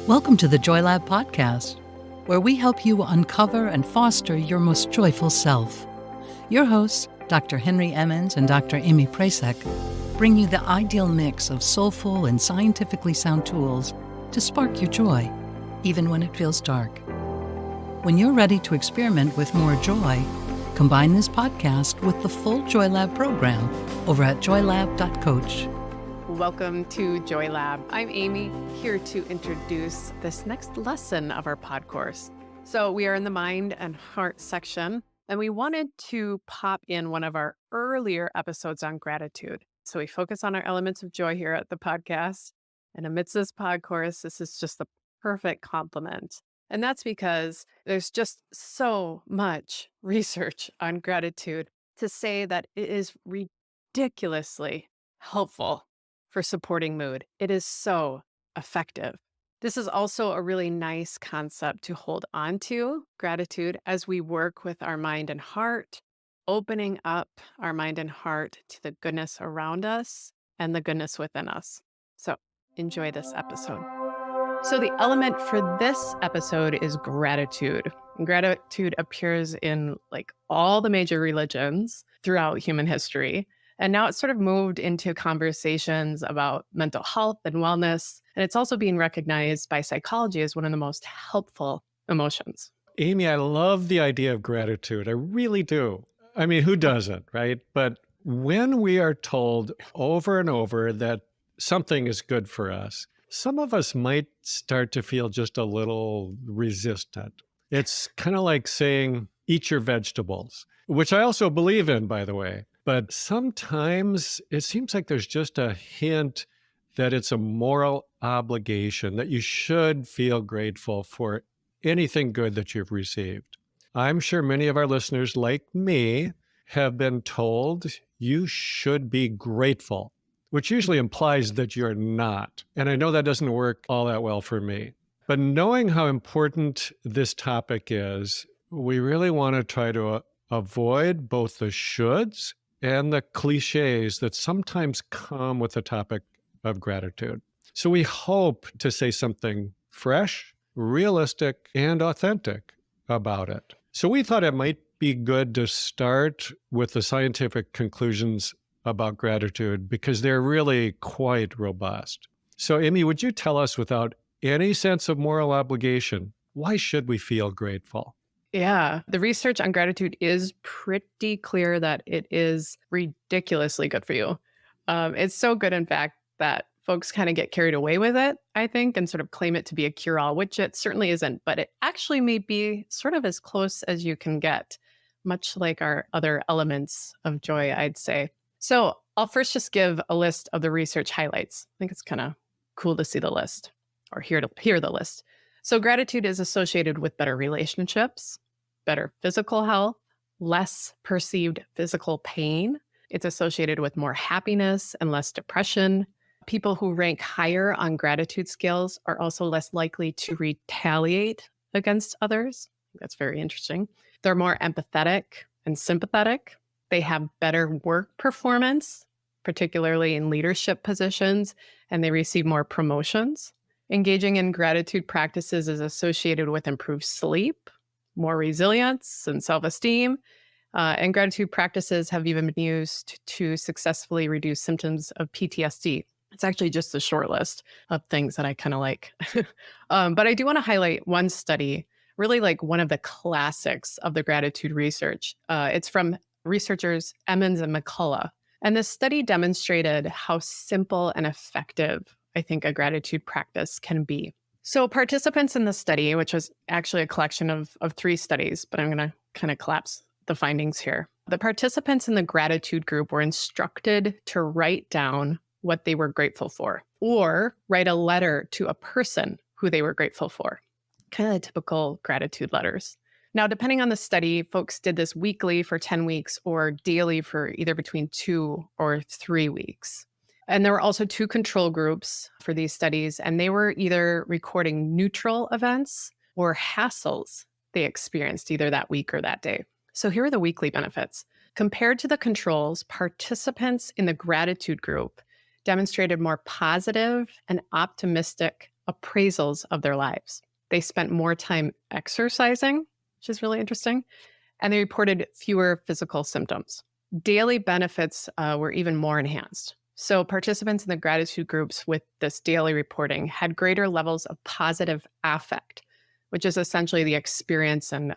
Welcome to the Joy Lab podcast, where we help you uncover and foster your most joyful self. Your hosts, Dr. Henry Emmons and Dr. Amy Prasek, bring you the ideal mix of soulful and scientifically sound tools to spark your joy, even when it feels dark. When you're ready to experiment with more joy, combine this podcast with the full Joy Lab program over at joylab.coach. Welcome to Joy Lab. I'm Amy, here to introduce this next lesson of our pod course. So we are in the mind and heart section, and we wanted to pop in one of our earlier episodes on gratitude. So we focus on our elements of joy here at the podcast. And amidst this pod course, this is just the perfect complement. And that's because there's just so much research on gratitude to say that it is ridiculously helpful for supporting mood. It is so effective. This is also a really nice concept to hold on to, gratitude, as we work with our mind and heart, opening up our mind and heart to the goodness around us and the goodness within us. So enjoy this episode. So the element for this episode is gratitude. Gratitude appears in all the major religions throughout human history. And now it's sort of moved into conversations about mental health and wellness. And it's also being recognized by psychology as one of the most helpful emotions. Amy, I love the idea of gratitude. I really do. I mean, who doesn't, right? But when we are told over and over that something is good for us, some of us might start to feel just a little resistant. It's kind of like saying, eat your vegetables, which I also believe in, by the way. But sometimes it seems like there's just a hint that it's a moral obligation, that you should feel grateful for anything good that you've received. I'm sure many of our listeners, like me, have been told you should be grateful, which usually implies that you're not. And I know that doesn't work all that well for me. But knowing how important this topic is, we really want to try to avoid both the shoulds and the cliches that sometimes come with the topic of gratitude. So we hope to say something fresh, realistic, and authentic about it. So we thought it might be good to start with the scientific conclusions about gratitude because they're really quite robust. So Amy, would you tell us, without any sense of moral obligation, why should we feel grateful? Yeah, the research on gratitude is pretty clear that it is ridiculously good for you. It's so good, in fact, that folks kind of get carried away with it, I think, and sort of claim it to be a cure-all, which it certainly isn't, but it actually may be sort of as close as you can get, much like our other elements of joy, I'd say. So I'll first just give a list of the research highlights. I think it's kind of cool to see the list or hear the list. So gratitude is associated with better relationships, better physical health, less perceived physical pain. It's associated with more happiness and less depression. People who rank higher on gratitude scales are also less likely to retaliate against others. That's very interesting. They're more empathetic and sympathetic. They have better work performance, particularly in leadership positions, and they receive more promotions. Engaging in gratitude practices is associated with improved sleep, more resilience and self-esteem, and gratitude practices have even been used to successfully reduce symptoms of PTSD. It's actually just a short list of things that I kind of like. But I do want to highlight one study, really like one of the classics of the gratitude research. It's from researchers Emmons and McCullough. And this study demonstrated how simple and effective I think a gratitude practice can be. So participants in the study, which was actually a collection of 3 studies, but I'm going to kind of collapse the findings here. The participants in the gratitude group were instructed to write down what they were grateful for, or write a letter to a person who they were grateful for. Kind of typical gratitude letters. Now, depending on the study, folks did this weekly for 10 weeks or daily for either between 2 or 3 weeks. And there were also 2 control groups for these studies, and they were either recording neutral events or hassles they experienced either that week or that day. So here are the weekly benefits. Compared to the controls, participants in the gratitude group demonstrated more positive and optimistic appraisals of their lives. They spent more time exercising, which is really interesting, and they reported fewer physical symptoms. Daily benefits were even more enhanced. So participants in the gratitude groups with this daily reporting had greater levels of positive affect, which is essentially the experience and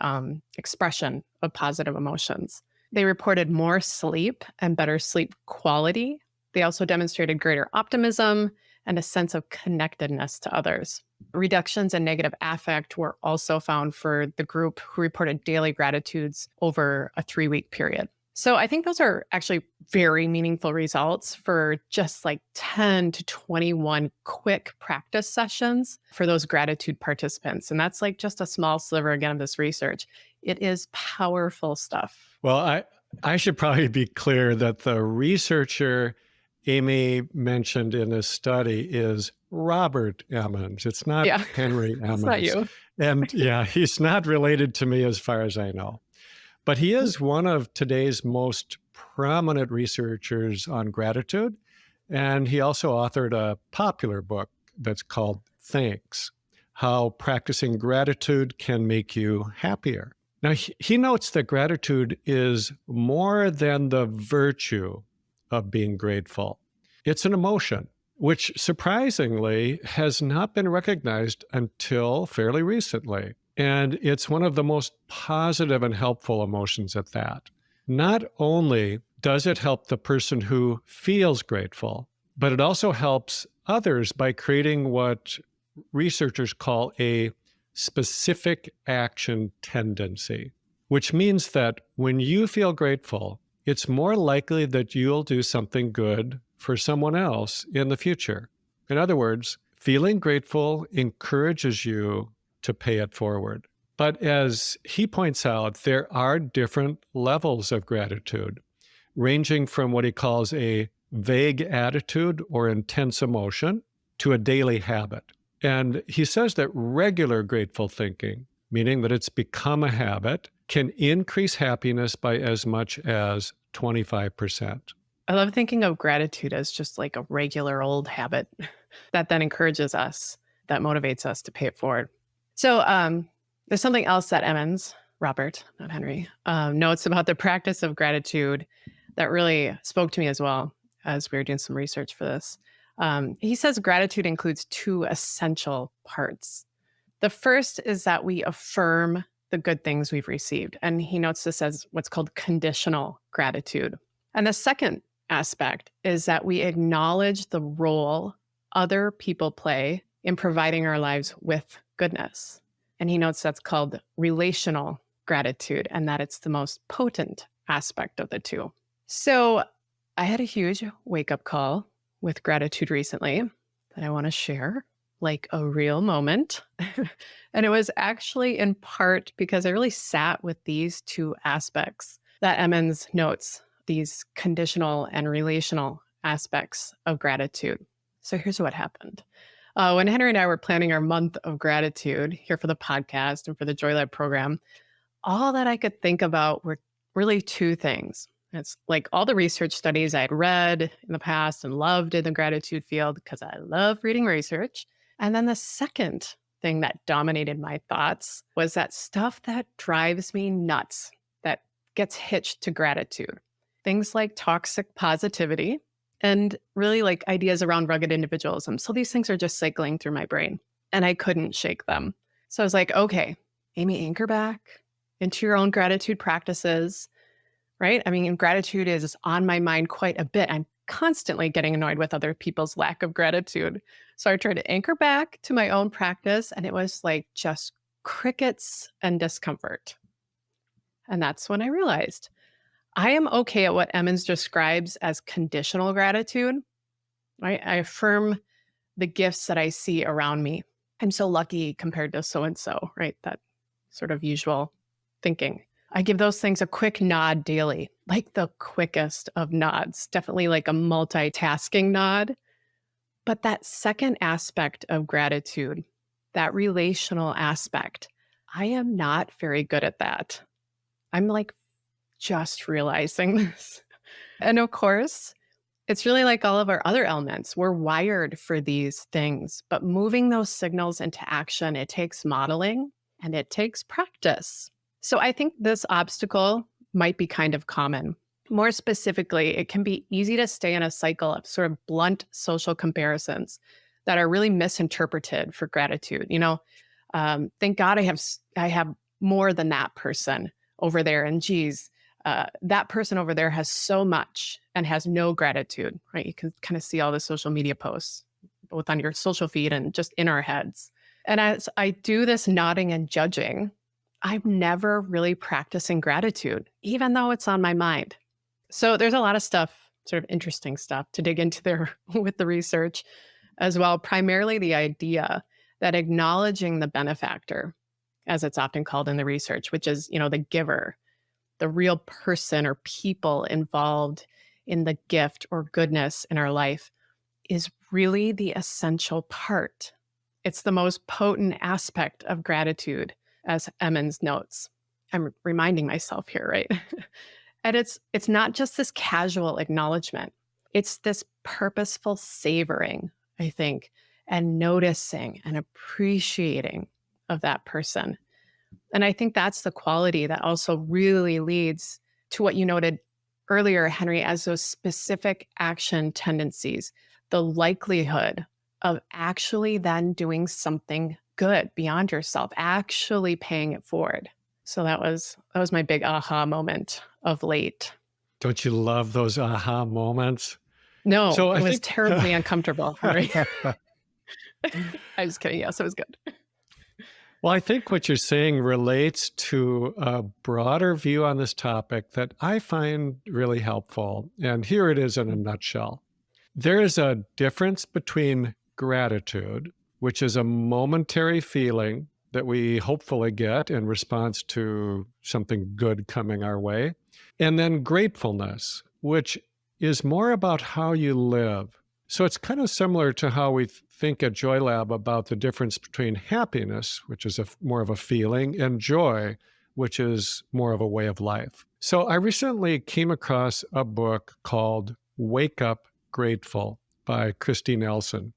expression of positive emotions. They reported more sleep and better sleep quality. They also demonstrated greater optimism and a sense of connectedness to others. Reductions in negative affect were also found for the group who reported daily gratitudes over a 3-week period. So I think those are actually very meaningful results for just like 10 to 21 quick practice sessions for those gratitude participants. And that's like just a small sliver again of this research. It is powerful stuff. Well, I should probably be clear that the researcher Amy mentioned in this study is Robert Emmons. It's not Henry Emmons. It's not you. And yeah, he's not related to me as far as I know. But he is one of today's most prominent researchers on gratitude. And he also authored a popular book that's called Thanks: How Practicing Gratitude Can Make You Happier. Now, he notes that gratitude is more than the virtue of being grateful. It's an emotion, which surprisingly has not been recognized until fairly recently. And it's one of the most positive and helpful emotions at that. Not only does it help the person who feels grateful, but it also helps others by creating what researchers call a specific action tendency, which means that when you feel grateful, it's more likely that you'll do something good for someone else in the future. In other words, feeling grateful encourages you to pay it forward. But as he points out, there are different levels of gratitude, ranging from what he calls a vague attitude or intense emotion to a daily habit. And he says that regular grateful thinking, meaning that it's become a habit, can increase happiness by as much as 25%. I love thinking of gratitude as just like a regular old habit that then encourages us, that motivates us to pay it forward. So there's something else that Emmons, Robert, not Henry, notes about the practice of gratitude that really spoke to me as well as we were doing some research for this. He says gratitude includes 2 essential parts. The first is that we affirm the good things we've received. And he notes this as what's called conditional gratitude. And the second aspect is that we acknowledge the role other people play in providing our lives with goodness. And he notes that's called relational gratitude and that it's the most potent aspect of the 2. So I had a huge wake-up call with gratitude recently that I want to share, like a real moment. And it was actually in part because I really sat with these 2 aspects that Emmons notes, these conditional and relational aspects of gratitude. So here's what happened. When Henry and I were planning our month of gratitude here for the podcast and for the Joy Lab program, all that I could think about were really 2 things. It's like all the research studies I'd read in the past and loved in the gratitude field because I love reading research. And then the second thing that dominated my thoughts was that stuff that drives me nuts, that gets hitched to gratitude. Things like toxic positivity and really like ideas around rugged individualism. So these things are just cycling through my brain and I couldn't shake them. So I was like, okay, Amy, anchor back into your own gratitude practices, right? I mean, gratitude is on my mind quite a bit. I'm constantly getting annoyed with other people's lack of gratitude. So I tried to anchor back to my own practice and it was like just crickets and discomfort. And that's when I realized I am okay at what Emmons describes as conditional gratitude, right? I affirm the gifts that I see around me. I'm so lucky compared to so-and-so, right? That sort of usual thinking. I give those things a quick nod daily, like the quickest of nods, definitely like a multitasking nod. But that second aspect of gratitude, that relational aspect, I am not very good at that. I'm like just realizing this. And of course, It's really like all of our other elements. We're wired for these things, but moving those signals into action, it takes modeling and it takes practice. So I think this obstacle might be kind of common. More specifically, it can be easy to stay in a cycle of sort of blunt social comparisons that are really misinterpreted for gratitude. Thank God I have more than that person over there, and geez, that person over there has so much and has no gratitude, right? You can kind of see all the social media posts, both on your social feed and just in our heads. And as I do this nodding and judging, I'm never really practicing gratitude, even though it's on my mind. So there's a lot of stuff, sort of interesting stuff to dig into there with the research as well. Primarily the idea that acknowledging the benefactor, as it's often called in the research, which is, the giver, the real person or people involved in the gift or goodness in our life, is really the essential part. It's the most potent aspect of gratitude, as Emmons notes. I'm reminding myself here, right? And it's not just this casual acknowledgement. It's this purposeful savoring, I think, and noticing and appreciating of that person. And I think that's the quality that also really leads to what you noted earlier, Henry, as those specific action tendencies, the likelihood of actually then doing something good beyond yourself, actually paying it forward. So that was my big aha moment of late. Don't you love those aha moments? No, So it I was think terribly uncomfortable, Henry. I'm just kidding. Yes, it was good. Well, I think what you're saying relates to a broader view on this topic that I find really helpful. And here it is in a nutshell. There is a difference between gratitude, which is a momentary feeling that we hopefully get in response to something good coming our way, and then gratefulness, which is more about how you live. So it's kind of similar to how we think at Joy Lab about the difference between happiness, which is more of a feeling, and joy, which is more of a way of life. So I recently came across a book called Wake Up Grateful by Christy Nelson.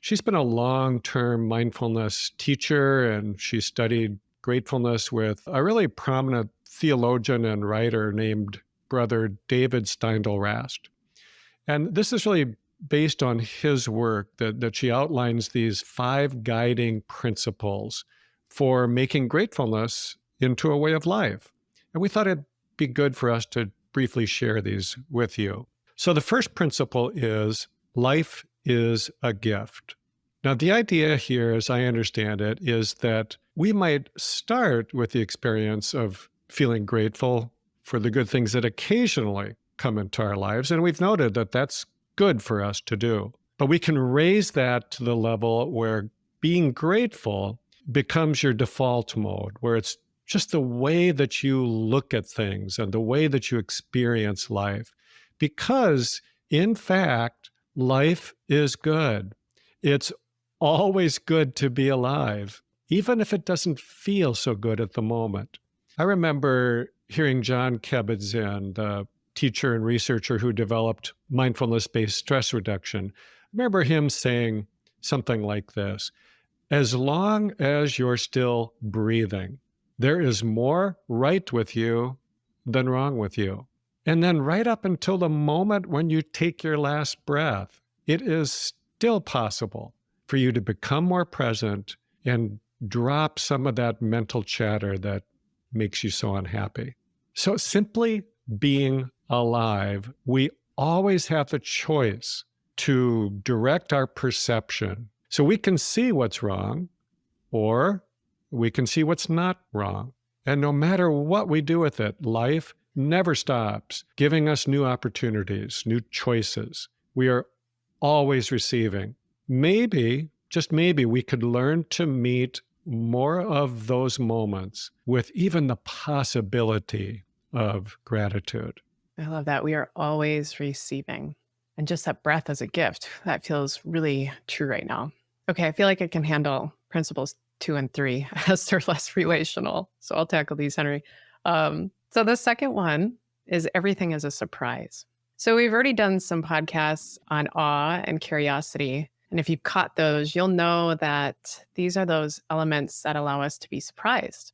She's been a long-term mindfulness teacher, and she studied gratefulness with a really prominent theologian and writer named Brother David Steindl-Rast. And this is really based on his work that she outlines these 5 guiding principles for making gratefulness into a way of life. And we thought it'd be good for us to briefly share these with you. So the first principle is life is a gift. Now, the idea here, as I understand it, is that we might start with the experience of feeling grateful for the good things that occasionally come into our lives. And we've noted that that's good for us to do. But we can raise that to the level where being grateful becomes your default mode, where it's just the way that you look at things and the way that you experience life. Because, in fact, life is good. It's always good to be alive, even if it doesn't feel so good at the moment. I remember hearing Jon Kabat-Zinn, the teacher and researcher who developed mindfulness-based stress reduction. I remember him saying something like this: as long as you're still breathing, there is more right with you than wrong with you. And then right up until the moment when you take your last breath, it is still possible for you to become more present and drop some of that mental chatter that makes you so unhappy. So simply being alive, we always have the choice to direct our perception. So we can see what's wrong, or we can see what's not wrong. And no matter what we do with it, life never stops giving us new opportunities, new choices. We are always receiving. Maybe, just maybe, we could learn to meet more of those moments with even the possibility of gratitude. I love that. We are always receiving. And just that breath as a gift, that feels really true right now. Okay, I feel like I can handle principles 2 and 3 as they're less relational. So I'll tackle these, Henry. So the second one is everything is a surprise. So we've already done some podcasts on awe and curiosity. And if you've caught those, you'll know that these are those elements that allow us to be surprised,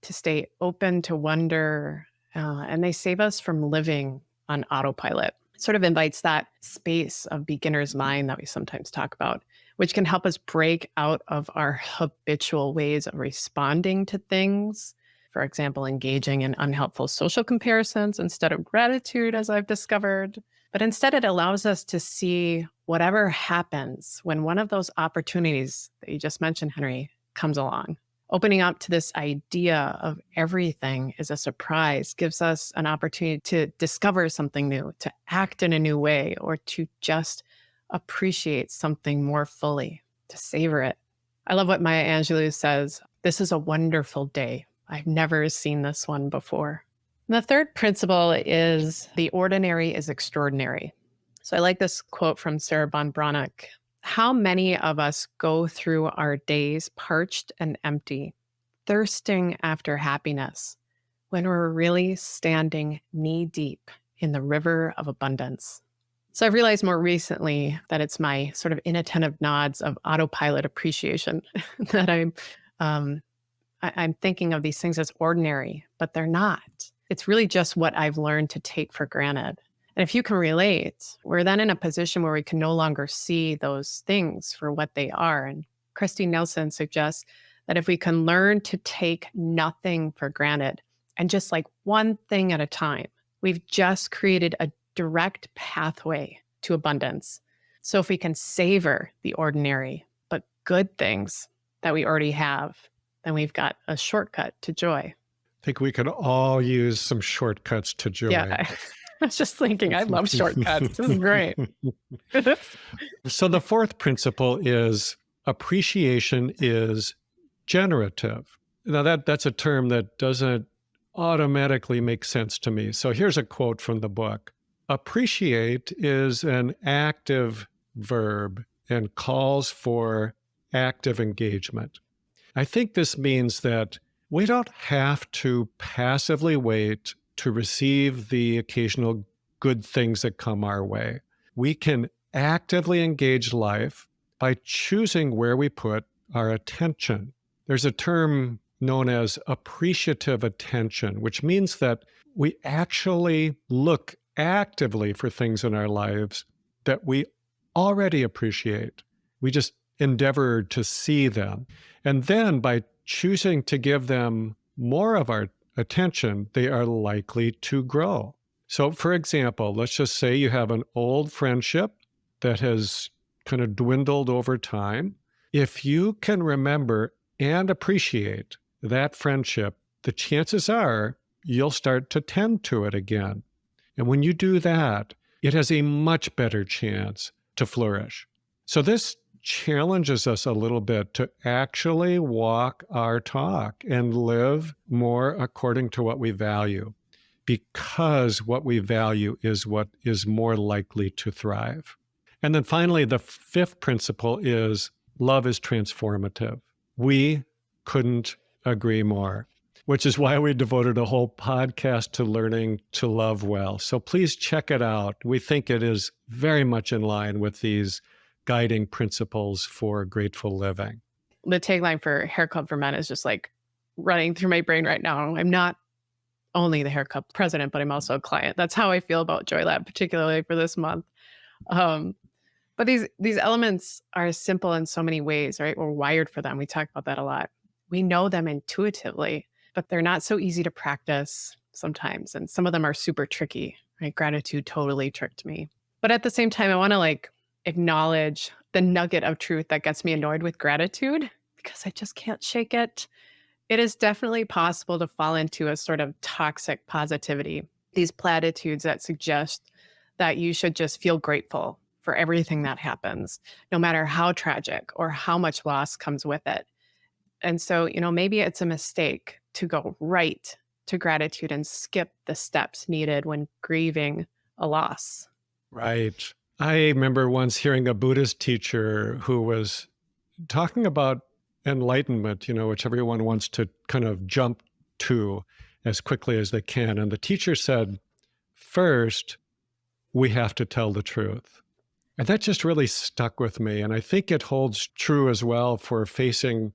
to stay open to wonder, and they save us from living on autopilot. It sort of invites that space of beginner's mind that we sometimes talk about, which can help us break out of our habitual ways of responding to things. For example, engaging in unhelpful social comparisons instead of gratitude, as I've discovered. But instead, it allows us to see whatever happens when one of those opportunities that you just mentioned, Henry, comes along. Opening up to this idea of everything is a surprise gives us an opportunity to discover something new, to act in a new way, or to just appreciate something more fully, to savor it. I love what Maya Angelou says, "This is a wonderful day. I've never seen this one before." And the third principle is the ordinary is extraordinary. So I like this quote from Sarah Bonbronek. How many of us go through our days parched and empty, thirsting after happiness, when we're really standing knee deep in the river of abundance? So I've realized more recently that it's my sort of inattentive nods of autopilot appreciation that I'm thinking of these things as ordinary, but they're not. It's really just what I've learned to take for granted. And if you can relate, we're then in a position where we can no longer see those things for what they are. And Christine Nelson suggests that if we can learn to take nothing for granted and just like one thing at a time, we've just created a direct pathway to abundance. So if we can savor the ordinary, but good things that we already have, then we've got a shortcut to joy. I think we could all use some shortcuts to joy. Yeah, I was just thinking, I love shortcuts. This is great. So the fourth principle is appreciation is generative. Now that's a term that doesn't automatically make sense to me. So here's a quote from the book. Appreciate is an active verb and calls for active engagement. I think this means that we don't have to passively wait to receive the occasional good things that come our way. We can actively engage life by choosing where we put our attention. There's a term known as appreciative attention, which means that we actually look actively for things in our lives that we already appreciate. We just endeavor to see them. And then by choosing to give them more of our attention, they are likely to grow. So for example, let's just say you have an old friendship that has kind of dwindled over time. If you can remember and appreciate that friendship, the chances are you'll start to tend to it again. And when you do that, it has a much better chance to flourish. So this challenges us a little bit to actually walk our talk and live more according to what we value, because what we value is what is more likely to thrive. And then finally, the fifth principle is love is transformative. We couldn't agree more, which is why we devoted a whole podcast to learning to love well. So please check it out. We think it is very much in line with these guiding principles for grateful living. The tagline for Hair Club for Men is just like running through my brain right now. I'm not only the Hair Club president, but I'm also a client. That's how I feel about Joy Lab, particularly for this month. But these elements are simple in so many ways, right? We're wired for them. We talk about that a lot. We know them intuitively, but they're not so easy to practice sometimes. And some of them are super tricky, right? Gratitude totally tricked me. But at the same time, I want to acknowledge the nugget of truth that gets me annoyed with gratitude because I just can't shake it. It is definitely possible to fall into a sort of toxic positivity, these platitudes that suggest that you should just feel grateful for everything that happens, no matter how tragic or how much loss comes with it. And so, maybe it's a mistake to go right to gratitude and skip the steps needed when grieving a loss. Right. I remember once hearing a Buddhist teacher who was talking about enlightenment, which everyone wants to kind of jump to as quickly as they can. And the teacher said, first, we have to tell the truth. And that just really stuck with me. And I think it holds true as well for facing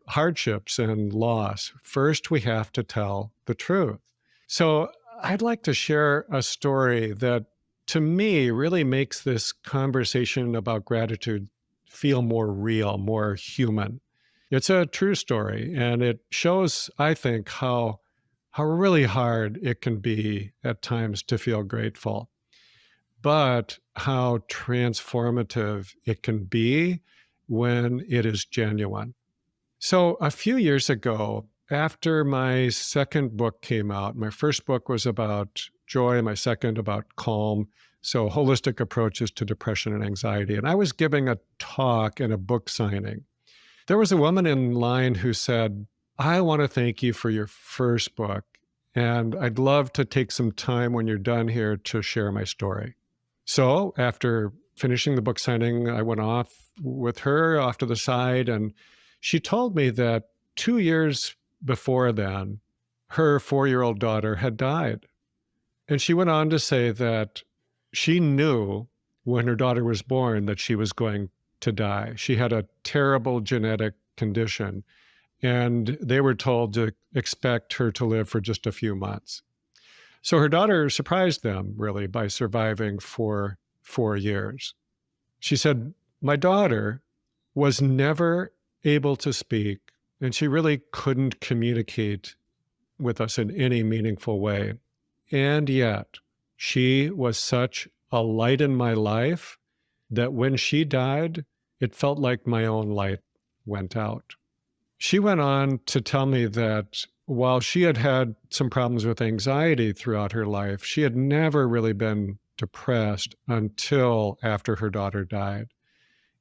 hardships and loss. First, we have to tell the truth. So I'd like to share a story that, to me, really makes this conversation about gratitude feel more real, more human. It's a true story, and it shows, I think, how really hard it can be at times to feel grateful, but how transformative it can be when it is genuine. So a few years ago, after my second book came out, my first book was about joy, my second about calm, so holistic approaches to depression and anxiety. And I was giving a talk and a book signing. There was a woman in line who said, "I want to thank you for your first book, and I'd love to take some time when you're done here to share my story." So after finishing the book signing, I went off with her off to the side, and she told me that 2 years before then, her 4-year-old daughter had died. And she went on to say that she knew when her daughter was born that she was going to die. She had a terrible genetic condition, and they were told to expect her to live for just a few months. So her daughter surprised them, really, by surviving for 4 years. She said, "My daughter was never able to speak, and she really couldn't communicate with us in any meaningful way. And yet, she was such a light in my life that when she died, it felt like my own light went out." She went on to tell me that while she had had some problems with anxiety throughout her life, she had never really been depressed until after her daughter died.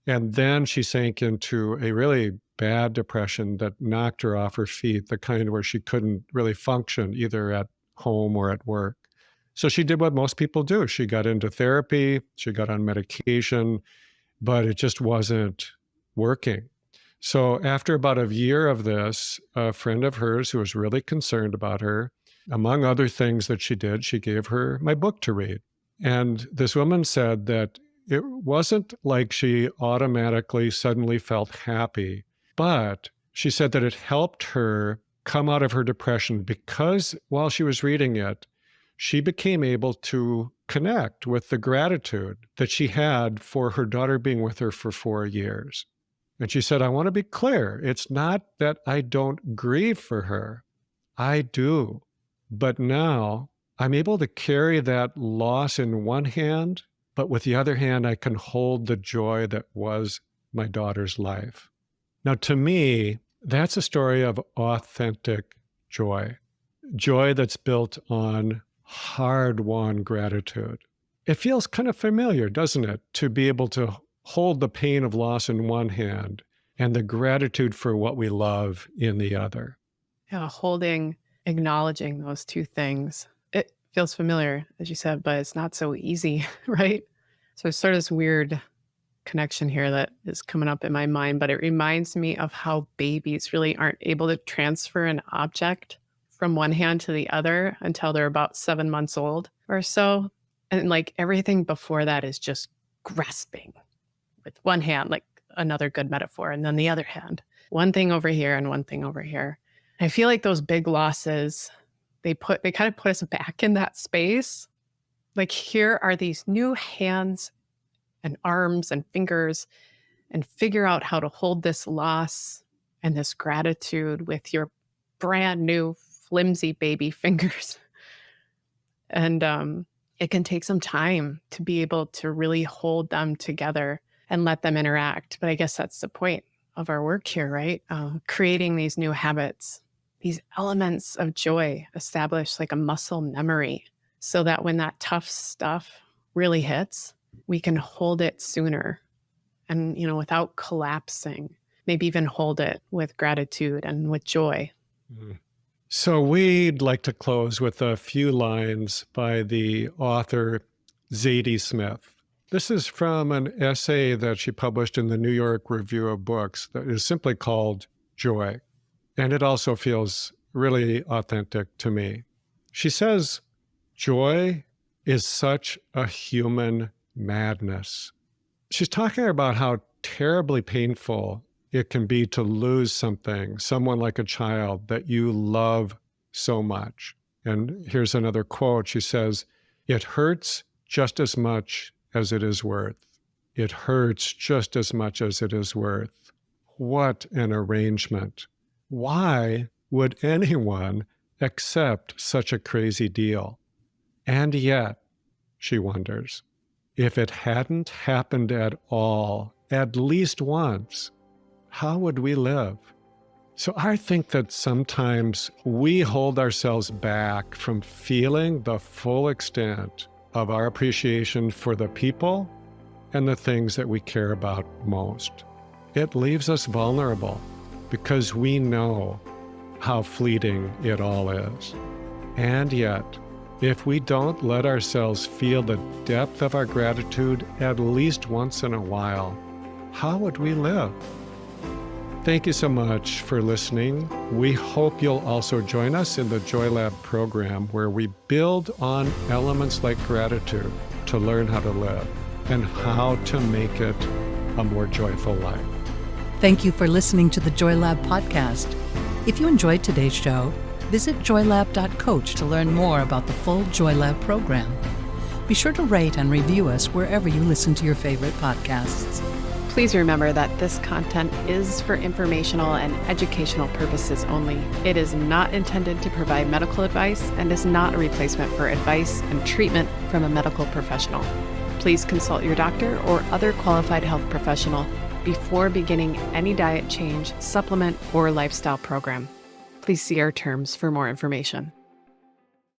And then she sank into a really bad depression that knocked her off her feet, the kind where she couldn't really function either at home or at work. So she did what most people do. She got into therapy, she got on medication, but it just wasn't working. So after about a year of this, a friend of hers who was really concerned about her, among other things that she did, she gave her my book to read. And this woman said that it wasn't like she automatically suddenly felt happy, but she said that it helped her come out of her depression because while she was reading it, she became able to connect with the gratitude that she had for her daughter being with her for 4 years. And she said, "I want to be clear. It's not that I don't grieve for her. I do. But now I'm able to carry that loss in one hand, but with the other hand, I can hold the joy that was my daughter's life." Now, to me, that's a story of authentic joy, joy that's built on hard-won gratitude. It feels kind of familiar, doesn't it, to be able to hold the pain of loss in one hand and the gratitude for what we love in the other. Yeah, acknowledging those two things. It feels familiar, as you said, but it's not so easy, right? So it's sort of this weird connection here that is coming up in my mind, but it reminds me of how babies really aren't able to transfer an object from one hand to the other until they're about 7 months old or so. And like everything before that is just grasping with one hand, like another good metaphor, and then the other hand, one thing over here and one thing over here. I feel like those big losses, they kind of put us back in that space. Like here are these new hands and arms and fingers, and figure out how to hold this loss and this gratitude with your brand new flimsy baby fingers. And it can take some time to be able to really hold them together and let them interact. But I guess that's the point of our work here, right? Creating these new habits, these elements of joy, establish like a muscle memory so that when that tough stuff really hits, we can hold it sooner and, without collapsing, maybe even hold it with gratitude and with joy. Mm. So we'd like to close with a few lines by the author Zadie Smith. This is from an essay that she published in the New York Review of Books that is simply called Joy. And it also feels really authentic to me. She says, "Joy is such a human madness. She's talking about how terribly painful it can be to lose something, someone like a child that you love so much. And here's another quote. She says, "It hurts just as much as it is worth. It hurts just as much as it is worth." What an arrangement. Why would anyone accept such a crazy deal? And yet, she wonders, if it hadn't happened at all, at least once, how would we live? So I think that sometimes we hold ourselves back from feeling the full extent of our appreciation for the people and the things that we care about most. It leaves us vulnerable because we know how fleeting it all is. And yet, if we don't let ourselves feel the depth of our gratitude at least once in a while, how would we live? Thank you so much for listening. We hope you'll also join us in the Joy Lab program, where we build on elements like gratitude to learn how to live and how to make it a more joyful life. Thank you for listening to the Joy Lab podcast. If you enjoyed today's show, visit joylab.coach to learn more about the full Joy Lab program. Be sure to rate and review us wherever you listen to your favorite podcasts. Please remember that this content is for informational and educational purposes only. It is not intended to provide medical advice and is not a replacement for advice and treatment from a medical professional. Please consult your doctor or other qualified health professional before beginning any diet change, supplement, or lifestyle program. Please see our terms for more information.